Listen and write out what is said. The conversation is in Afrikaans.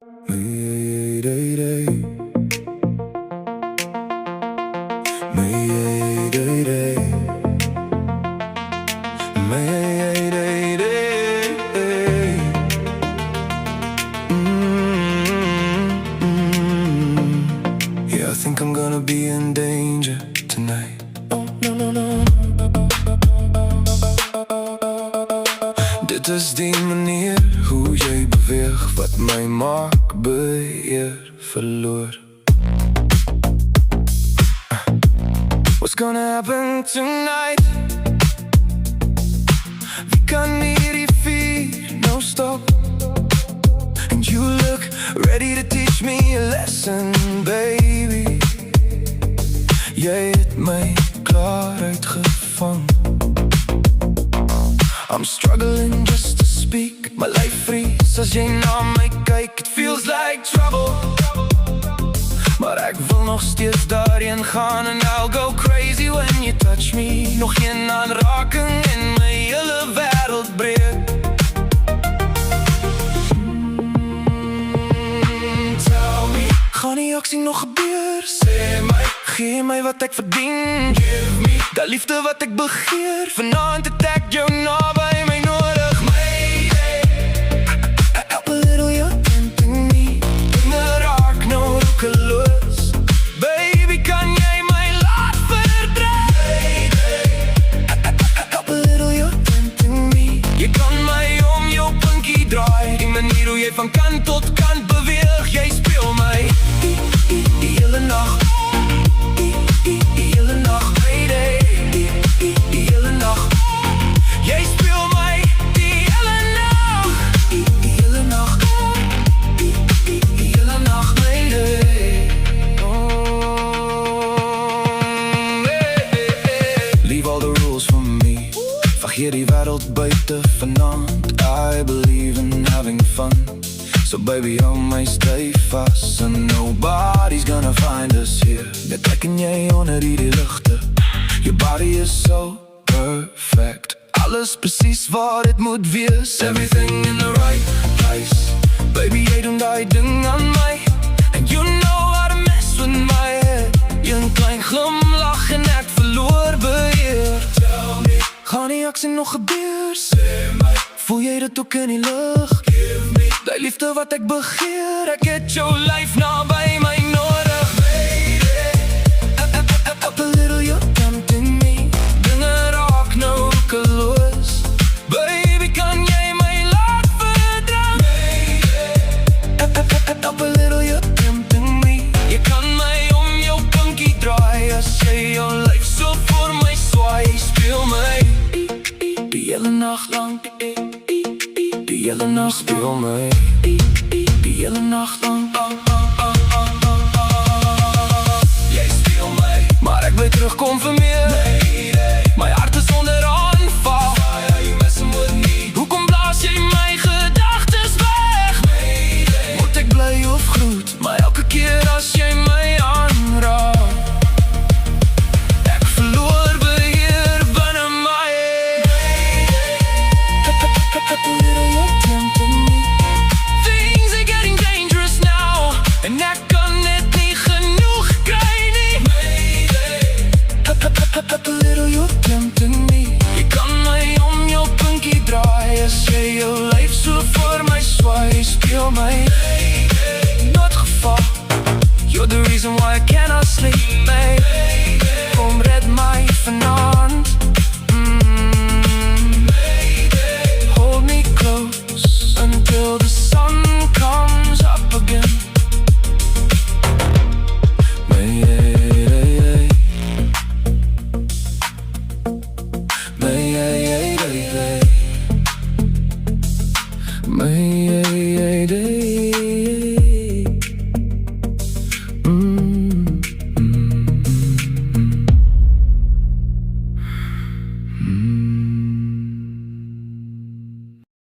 Mayday, Mayday, Mayday. Yeah, I think I'm gonna be in danger tonight. Oh, no. Dit is die manier hoe jy beweeg wat my maak beheer verloor. What's gonna happen tonight? Wie kan hierdie vier nou stop? And you look ready to teach me a lesson, baby. Jy het my klaar uitgevang. I'm struggling just to speak my life free. As jy na my kyk, it feels like trouble. Maar ek wil nog steeds daarheen gaan. And I'll go crazy when you touch me. Nog geen aanraking en my hele wêreld breek. Tell me, gaan die aksie nog gebeur? Sê my, gee my wat ek verdien. Give me, die liefde wat ek begeer. Vanaand het ek jou naby my nodig. Mayday, help a little, you're tempting me. In the dark, no roekeloos. Baby, kan jy my laat verdryf? Help a little, you're tempting me. Jy kan my om jou pinkie draai. Die manier hoe jy van kant tot kant beweeg. Jy speel my die hele nacht. Die hele nacht, Mayday. Die hele nacht. Jy speel my die hele nacht. Die hele nacht. Die hele nacht, Mayday. Leave all the rules for me. Vergeet die wêreld buite vanaand. I believe in having fun. So baby, hou my stay vast. And nobody's gonna find us here. Net ek en jy onder die ligte. Your body is so perfect. Alles precies waar dit moet wees. Everything in the right place. Baby, jy doen die ding aan my. And you know how to mess with my head. Een klein glimlach en ek verloor beheer. Tell me, gaan die aksie nog gebeur? Sê my, voel jy dit ook in die lug? Give me, die liefde wat ek begeer. Ek het jou lyf naby my nodig. Mayday, up a little, you're tempting me. Dinge raak nou roekeloos. Baby, kan jy my laat verdryf? Mayday, up a little, you're tempting me. Jy kan my om jou pinkie draai. As jy jou lyf so voor my swaai. Speel my die hele nacht lang. Die hele nacht speel my. Die hele nacht lang. Jy speel my, maar ek wil terugkom vir my.